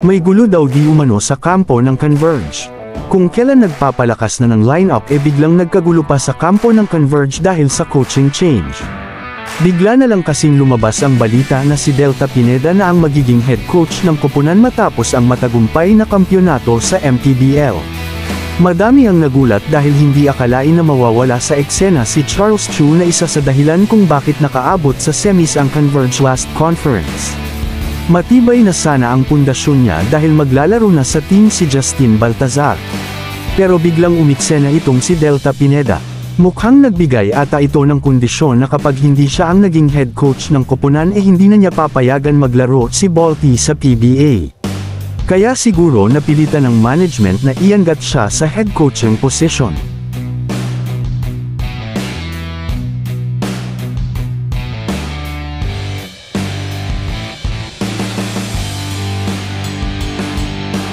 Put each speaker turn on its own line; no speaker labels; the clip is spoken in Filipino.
May gulo daw di umano sa kampo ng Converge. Kung kailan nagpapalakas na ng lineup biglang nagkagulo pa sa kampo ng Converge dahil sa coaching change. Bigla na lang kasing lumabas ang balita na si Delta Pineda na ang magiging head coach ng koponan matapos ang matagumpay na kampyonato sa MPBL. Madami ang nagulat dahil hindi akalain na mawawala sa eksena si Charles Chu na isa sa dahilan kung bakit nakaabot sa semis ang Converge last conference. Matibay na sana ang pundasyon niya dahil maglalaro na sa team si Justin Baltazar. Pero biglang umiksena itong si Delta Pineda. Mukhang nagbigay ata ito ng kondisyon na kapag hindi siya ang naging head coach ng koponan hindi na niya papayagan maglaro si Balti sa PBA. Kaya siguro napilitan ng management na ianggat siya sa head coaching position.